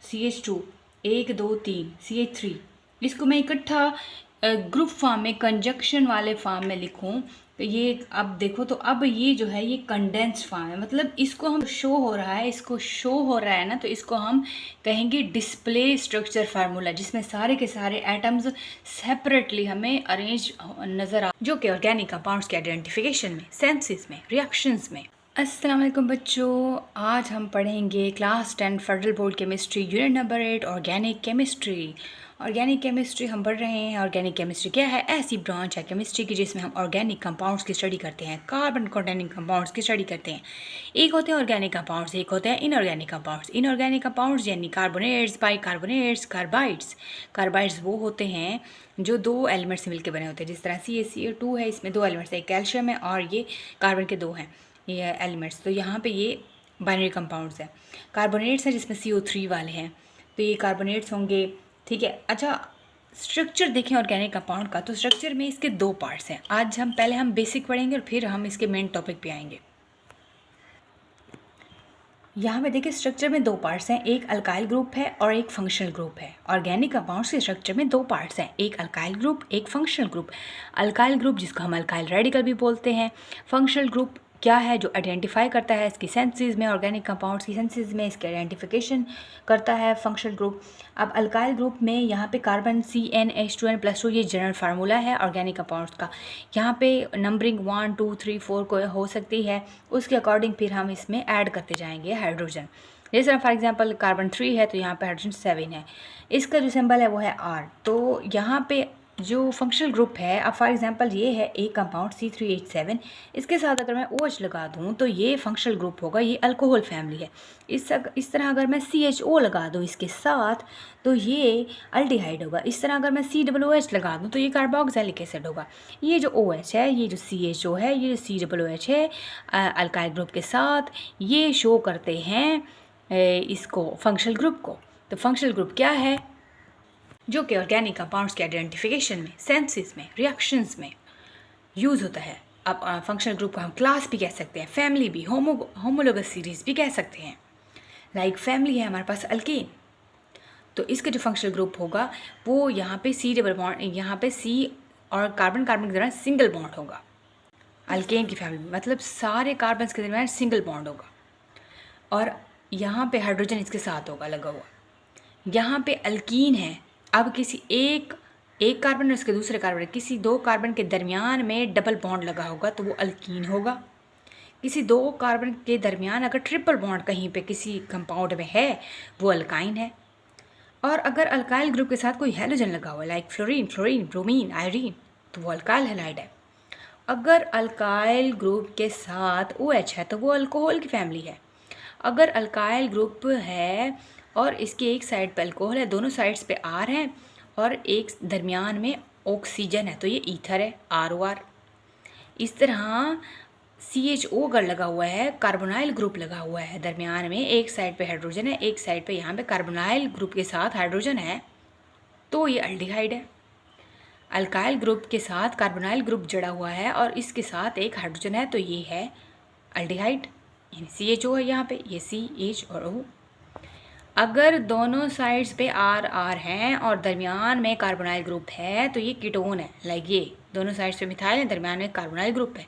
CH2 1 2 3 CH3, इसको मैं इकट्ठा ग्रुप फॉर्म में कंजक्शन वाले फॉर्म में लिखूं तो ये अब देखो, तो अब ये जो है ये कंडेंस्ड फॉर्म है, मतलब इसको हम शो हो रहा है, इसको शो हो रहा है ना, तो इसको हम कहेंगे डिस्प्ले स्ट्रक्चर फार्मूला, जिसमें सारे के सारे एटम्स सेपरेटली हमें अरेंज नज़र आ, जो कि ऑर्गेनिक कंपाउंड्स के आइडेंटिफिकेशन में, सेंसेस में, रिएक्शंस में। अस्सलाम वालेकुम बच्चों, आज हम पढ़ेंगे class 10 federal board chemistry unit number 8 organic chemistry. Organic chemistry हम पढ़ रहे हैं। ऑर्गेनिक केमिस्ट्री क्या है? ऐसी ब्रांच है केमिस्ट्री की जिसमें हम ऑर्गेनिक कंपाउंड्स की स्टडी करते हैं, कार्बन कंटेनिंग कंपाउंड्स की स्टडी करते हैं। एक होते हैं ऑर्गेनिक कंपाउंड्स, एक होते हैं इनऑर्गेनिक कंपाउंड्स। इनऑर्गेनिक कंपाउंड्स यानी कार्बोनेट्स, बाइकार्बोनेट्स, कार्बाइड्स। कार्बाइड्स वो होते हैं जो दो एलिमेंट्स से मिलकर बने होते हैं, जिस तरह CaCO2 है, इसमें दो एलिमेंट्स है, एक कैल्शियम है और ये कार्बन के दो हैं ये एलिमेंट्स, तो यहाँ पे ये बाइनरी कंपाउंड्स हैं। कार्बोनेट्स हैं जिसमें CO3 वाले हैं, तो ये कार्बोनेट्स होंगे, ठीक है। अच्छा, स्ट्रक्चर देखें ऑर्गेनिक कंपाउंड का, तो स्ट्रक्चर में इसके दो पार्ट्स हैं। आज हम पहले बेसिक पढ़ेंगे और फिर हम इसके मेन टॉपिक पे आएंगे। यहाँ पे देखिए स्ट्रक्चर में दो पार्ट्स हैं, एक अल्काइल ग्रुप है और एक फंक्शनल ग्रुप है। ऑर्गेनिक कंपाउंड्स के स्ट्रक्चर में दो पार्ट्स हैं, एक अल्काइल ग्रुप, एक फंक्शनल ग्रुप। अल्काइल ग्रुप जिसको हम अल्काइल रेडिकल भी बोलते हैं। फंक्शनल ग्रुप क्या है? जो आइडेंटिफाई करता है इसकी सेंसेस में, ऑर्गेनिक कंपाउंड्स की सेंसेस में इसके आइडेंटिफिकेशन करता है फंक्शनल ग्रुप। अब अल्काइल ग्रुप में यहाँ पे कार्बन CnH2n+2 ये जनरल फार्मूला है ऑर्गेनिक कंपाउंड्स का। यहाँ पे नंबरिंग 1 2 3 4 को हो सकती है, उसके अकॉर्डिंग फिर हम इसमें ऐड करते जाएंगे हाइड्रोजन। जैसे फॉर एग्जांपल कार्बन 3 है तो यहाँ पे हाइड्रोजन 7 है, इसका जो सिंबल है वो है R। तो यहाँ पे जो फंक्शनल ग्रुप है, अब फॉर एग्जांपल ये है एक कंपाउंड C3H7, इसके साथ अगर मैं OH लगा दूँ तो ये फंक्शनल ग्रुप होगा, ये अल्कोहल फैमिली है। इस तरह अगर मैं CHO लगा दूँ इसके साथ तो ये अल्डिहाइड होगा। इस तरह अगर मैं COOH लगा दूँ तो ये कार्बोक्सिलिक एसिड होगा। ये जो OH है, ये जो CHO है, ये जो COOH है अल्काइल ग्रुप के साथ, ये शो करते हैं इसको फंक्शनल ग्रुप को। तो फंक्शनल ग्रुप क्या है? जो कि ऑर्गेनिक कंपाउंड्स के आइडेंटिफिकेशन में, सेंसेस में, रिएक्शंस में यूज़ होता है। अब फंक्शनल ग्रुप को हम क्लास भी कह सकते हैं, फैमिली भी, होमोलोगस सीरीज भी कह सकते हैं। लाइक फैमिली है हमारे पास अल्केन, तो इसका जो फंक्शनल ग्रुप होगा वो यहाँ पे C डबल बॉन्ड, यहाँ पे C और कार्बन कार्बन के दरमियान सिंगल बॉन्ड होगा। अल्केन की फैमिली में मतलब सारे कार्बन के दरमियान सिंगल बॉन्ड होगा और यहाँ पे हाइड्रोजन इसके साथ होगा लगा हुआ। यहाँ पे अल्कीन है, अब किसी एक कार्बन और उसके दूसरे कार्बन, किसी दो कार्बन के दरमियान में डबल बॉन्ड लगा होगा तो वो अल्कीन होगा। किसी दो कार्बन के दरमियान अगर ट्रिपल बॉन्ड कहीं पे किसी कंपाउंड में है वो अल्काइन है। और अगर अल्काइल ग्रुप के साथ कोई हैलोजन लगा हुआ लाइक फ्लोरीन, ब्रोमीन, आयरीन, तो वो अल्काइल हैलाइड है। अगर अल्काइल ग्रुप के साथ OH है तो वो अल्कोहल की फैमिली है। अगर अल्काइल ग्रुप है और इसके एक साइड पे अल्कोहल है, दोनों साइड्स पे R है और एक दरमियान में ऑक्सीजन है, तो ये ईथर है, ROR। इस तरह CHO अगर लगा हुआ है, कार्बोनाइल ग्रुप लगा हुआ है दरमियान में, एक साइड पे हाइड्रोजन है, एक साइड पे यहाँ पे कार्बोनाइल ग्रुप के साथ हाइड्रोजन है, तो ये अल्डिहाइड है। अल्काइल ग्रुप के साथ कार्बोनाइल ग्रुप जुड़ा हुआ है और इसके साथ एक हाइड्रोजन है, तो ये है अल्डिहाइड, यानी CHO है यहाँ पे, ये CH और O। अगर दोनों साइड्स पे R हैं और दरमियान में कार्बोनाइल ग्रुप है तो ये कीटोन है। लाइक ये दोनों साइड्स पे मिथाइल है, दरमियान में कार्बोनाइल ग्रुप है,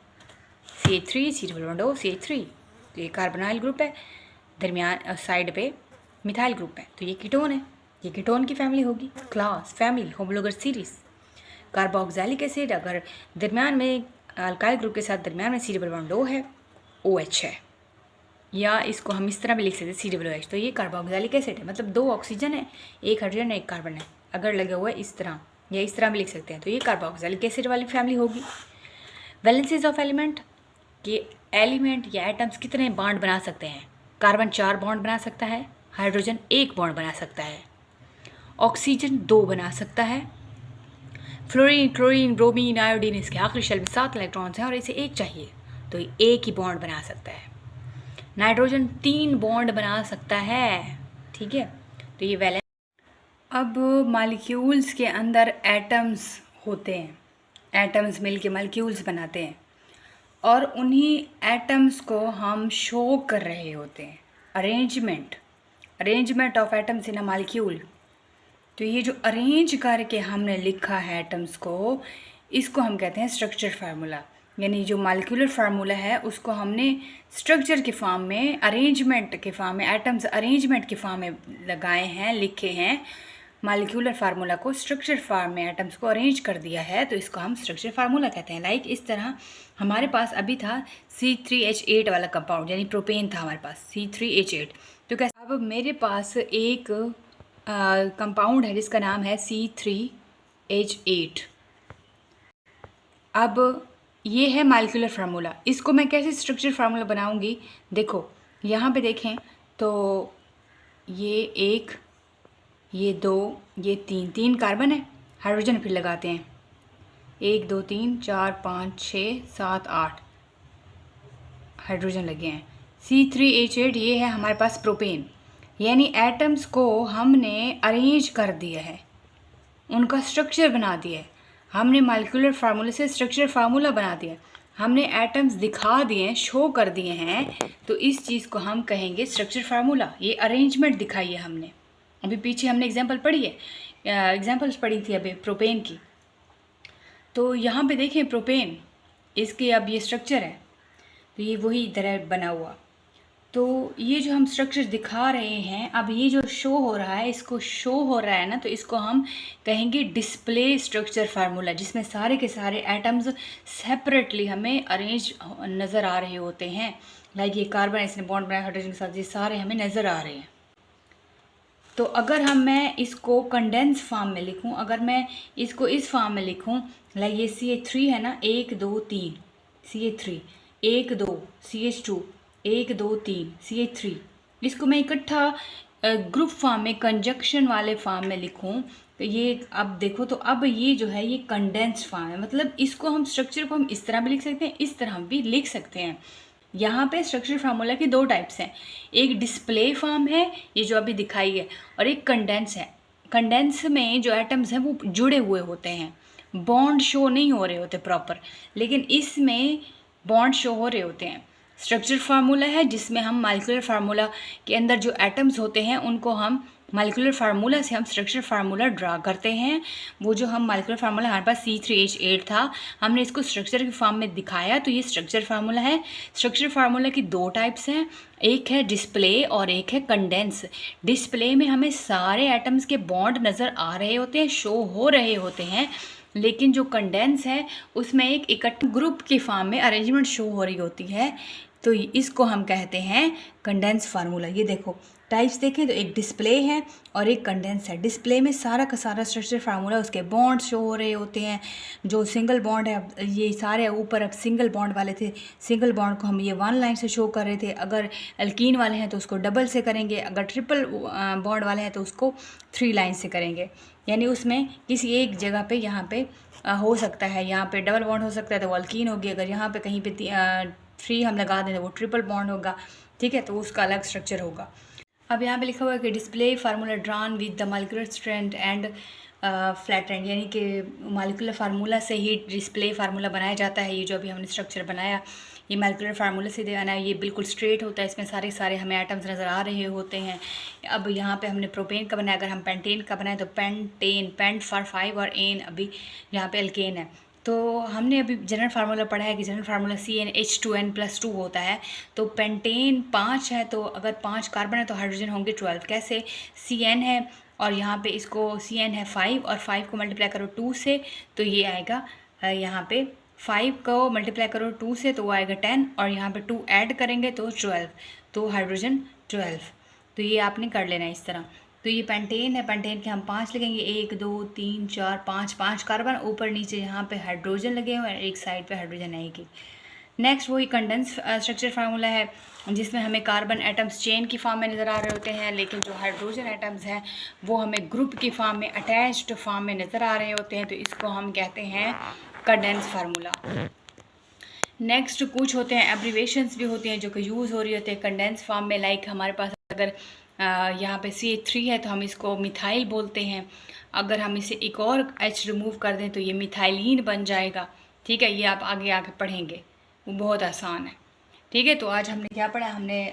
CH3 C+O CH3, तो ये कार्बोनाइल ग्रुप है, दरमियान साइड पे मिथाइल ग्रुप है, तो ये कीटोन है, ये कीटोन की फैमिली होगी। Class, family, homologous series. Carboxylic acid अगर दरमियान में अल्काइल ग्रुप के साथ दरमियान में C+O है, OH है, या इसको हम इस तरह भी लिख सकते हैं COOH, तो ये कार्बोक्सिलिक एसिड है, मतलब दो ऑक्सीजन है, एक हाइड्रोजन है, एक कार्बन है, अगर लगा हुआ है इस तरह या इस तरह भी लिख सकते हैं, तो ये कार्बोक्सिलिक एसिड वाली फैमिली होगी। वैलेंसीज ऑफ एलिमेंट, कि एलिमेंट या एटम्स कितने बॉन्ड बना सकते हैं? कार्बन 4 बॉन्ड बना सकता है, हाइड्रोजन 1 बॉन्ड बना सकता है, ऑक्सीजन 2 बना सकता है, फ्लोरीन, क्लोरीन, ब्रोमीन, आयोडीन, इसके आखिरी शेल में 7 इलेक्ट्रॉन्स हैं और इसे 1 चाहिए, तो ये 1 ही बॉन्ड बना सकता है। नाइट्रोजन 3 बॉन्ड बना सकता है, ठीक है, तो ये वैलेंस। अब मॉलिक्यूल्स के अंदर एटम्स होते हैं, एटम्स मिलके मॉलिक्यूल्स बनाते हैं और उन्हीं एटम्स को हम शो कर रहे होते हैं, arrangement arrangement of atoms in a molecule. तो ये जो अरेंज करके हमने लिखा है एटम्स को, इसको हम कहते हैं स्ट्रक्चर फार्मूला। यानी जो मालिक्यूलर फार्मूला है उसको हमने स्ट्रक्चर के फॉर्म में, अरेंजमेंट के फॉर्म में, एटम्स अरेंजमेंट के फॉर्म में लगाए हैं, लिखे हैं। मालिक्यूलर फार्मूला को स्ट्रक्चर फॉर्म में एटम्स को अरेंज कर दिया है, तो इसको हम स्ट्रक्चर फार्मूला कहते हैं। लाइक इस तरह हमारे पास अभी था C3H8 वाला कंपाउंड, यानी प्रोपेन था हमारे पास C3H8। तो कैसे, अब मेरे पास एक कंपाउंड है जिसका नाम है C3H8। अब ये है मालिक्यूलर फार्मूला, इसको मैं कैसे स्ट्रक्चर फार्मूला बनाऊंगी? देखो यहाँ पे देखें तो ये एक, ये दो, ये तीन कार्बन है, हाइड्रोजन फिर लगाते हैं। 1 2 3 4 5 6 7 8 हाइड्रोजन लगे हैं। C3H8 ये है हमारे पास प्रोपेन। यानी एटम्स को हमने अरेंज कर दिया है, उनका स्ट्रक्चर बना दिया है। हमने मालिक्यूलर फार्मूले से स्ट्रक्चर फार्मूला बना दिया, हमने एटम्स दिखा दिए हैं, शो कर दिए हैं, तो इस चीज़ को हम कहेंगे स्ट्रक्चर फार्मूला। ये अरेंजमेंट दिखाई है हमने। अभी पीछे हमने एग्जांपल पढ़ी है, एग्जांपल्स पढ़ी थी अभी प्रोपेन की। तो यहाँ पे देखें प्रोपेन, इसके अब ये स्ट्रक्चर है, तो ये वही तरह बना हुआ। तो ये जो हम स्ट्रक्चर दिखा रहे हैं, अब ये जो शो हो रहा है, इसको शो हो रहा है ना, तो इसको हम कहेंगे डिस्प्ले स्ट्रक्चर फार्मूला, जिसमें सारे के सारे एटम्स सेपरेटली हमें अरेंज नज़र आ रहे होते हैं। लाइक ये कार्बन इसने बॉन्ड बनाया हाइड्रोजन के साथ, ये सारे हमें नज़र आ रहे हैं। तो अगर मैं इसको कंडेंस फॉर्म में लिखूं, अगर मैं इसको इस फॉर्म में लिखूं, लाइक ये CH3 है ना, 1 2 3 CH3, 1 2 CH2, 1 2 3 CH3, इसको मैं इकट्ठा ग्रुप फॉर्म में, कंजक्शन वाले फॉर्म में लिखूं, तो ये अब देखो, तो अब ये जो है ये कंडेंस्ड फॉर्म है। मतलब इसको हम स्ट्रक्चर को हम इस तरह भी लिख सकते हैं, इस तरह भी लिख सकते हैं। यहाँ पे स्ट्रक्चर फार्मूला की 2 टाइप्स हैं, एक डिस्प्ले फॉर्म है ये जो अभी दिखाई है, और एक कंडेंस है। कंडेंस में जो एटम्स हैं वो जुड़े हुए होते हैं, बॉन्ड शो नहीं हो रहे होते प्रॉपर, लेकिन इसमें बॉन्ड शो हो रहे होते हैं। स्ट्रक्चर फार्मूला है जिसमें हम मालिक्यूलर फार्मूला के अंदर जो एटम्स होते हैं उनको हम मालिक्यूलर फार्मूला से हम स्ट्रक्चर फार्मूला ड्रा करते हैं। वो जो हम मालिक्यूलर फार्मूला हमारे पास C3H8 था, हमने इसको स्ट्रक्चर के फॉर्म में दिखाया, तो ये स्ट्रक्चर फार्मूला है। स्ट्रक्चर फार्मूला की 2 टाइप्स हैं, एक है डिस्प्ले और एक है कंडेंस। डिस्प्ले में हमें सारे एटम्स के बॉन्ड नज़र आ रहे होते हैं, शो हो रहे होते हैं, लेकिन जो कंडेंस है उसमें एक इकट्ठा ग्रुप के फॉर्म में अरेंजमेंट शो हो रही होती है, तो इसको हम कहते हैं कंडेंस फार्मूला। ये देखो टाइप्स देखें तो एक डिस्प्ले है और एक कंडेंस है। डिस्प्ले में सारा का सारा स्ट्रक्चर फार्मूला, उसके बॉन्ड शो हो रहे होते हैं। जो सिंगल बॉन्ड है, अब ये सारे ऊपर अब सिंगल बॉन्ड वाले थे, सिंगल बॉन्ड को हम ये 1 लाइन से शो कर रहे थे। अगर अल्कीन वाले हैं तो उसको डबल से करेंगे, अगर ट्रिपल बॉन्ड वाले हैं तो उसको 3 लाइन से करेंगे। यानी उसमें किसी एक जगह पे यहाँ पे हो सकता है, यहाँ पे डबल बॉन्ड हो सकता है तो वो अल्कीन होगी, अगर यहाँ पे कहीं पे 3 हम लगा दें तो वो ट्रिपल बॉन्ड होगा, ठीक है, तो उसका अलग स्ट्रक्चर होगा। अब यहाँ पे लिखा हुआ है कि display formula drawn with the molecular strength and flat and, यानी कि मालिक्यूलर फार्मूला से ही डिस्प्ले फार्मूला बनाया जाता है। ये जो अभी हमने स्ट्रक्चर बनाया ये मालिक्यूलर फार्मूला से देना है, ये बिल्कुल स्ट्रेट होता है, इसमें सारे सारे हमें एटम्स नज़र आ रहे होते हैं। अब यहाँ पे हमने प्रोपेन का बनाया, अगर हम पेंटेन का बनाए तो पेंटेन, पेंट फॉर 5 और एन अभी यहाँ पे अल्केन है। तो हमने अभी जनरल फार्मूला पढ़ा है कि जनरल फार्मूला CnH2n+2 होता है। तो पेंटेन 5 है, तो अगर 5 कार्बन है तो हाइड्रोजन होंगे 12। कैसे? Cn है और यहाँ पे इसको Cn है 5 और 5 को मल्टीप्लाई करो 2 से तो ये आएगा, यहाँ पे 5 को मल्टीप्लाई करो 2 से तो वो आएगा 10 और यहाँ पे 2 ऐड करेंगे तो 12, तो हाइड्रोजन 12। तो ये आपने कर लेना है इस तरह। तो ये पेंटेन है, पेंटेन के हम 5 लगेंगे, 1 2 3 4 5, 5 कार्बन, ऊपर नीचे यहाँ पे हाइड्रोजन लगे हुए हैं, एक साइड पे हाइड्रोजन आएगी। नेक्स्ट वही कंडेंस स्ट्रक्चर फार्मूला है जिसमें हमें कार्बन एटम्स चेन की फॉर्म में नज़र आ रहे होते हैं, लेकिन जो हाइड्रोजन एटम्स हैं वो हमें ग्रुप की फॉर्म में, अटैच्ड फॉर्म में नज़र आ रहे होते हैं, तो इसको हम कहते हैं कंडेंस फार्मूला। नेक्स्ट कुछ होते हैं एब्रीवेशंस भी होती हैं जो कि यूज़ हो रही होती है कंडेंस फॉर्म में। लाइक हमारे पास अगर यहाँ पे CH3 है तो हम इसको मिथाइल बोलते हैं, अगर हम इसे एक और H रिमूव कर दें तो ये मिथाइलिन बन जाएगा, ठीक है। ये आप आगे आगे पढ़ेंगे, वो बहुत आसान है, ठीक है। तो आज हमने क्या पढ़ा? हमने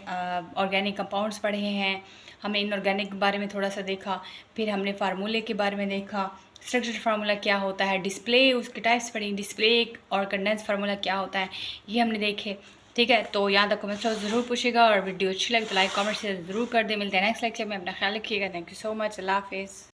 ऑर्गेनिक कंपाउंड्स पढ़े हैं, हमने इनऑर्गेनिक के बारे में थोड़ा सा देखा, फिर हमने फार्मूले के बारे में देखा, स्ट्रक्चर फार्मूला क्या होता है, डिस्प्ले उसके टाइप्स पढ़ी, डिस्प्ले और कंडेंस फार्मूला क्या होता है, ये हमने देखे। ठीक है, तो यहाँ तक कमेंट्स ज़रूर पूछेगा, और वीडियो अच्छी लगे तो लाइक कमेंट से ज़रूर कर दे। मिलते हैं नेक्स्ट लेक्चर में, अपना ख्याल रखिएगा। थैंक यू सो मच, अल्लाह हाफिज़।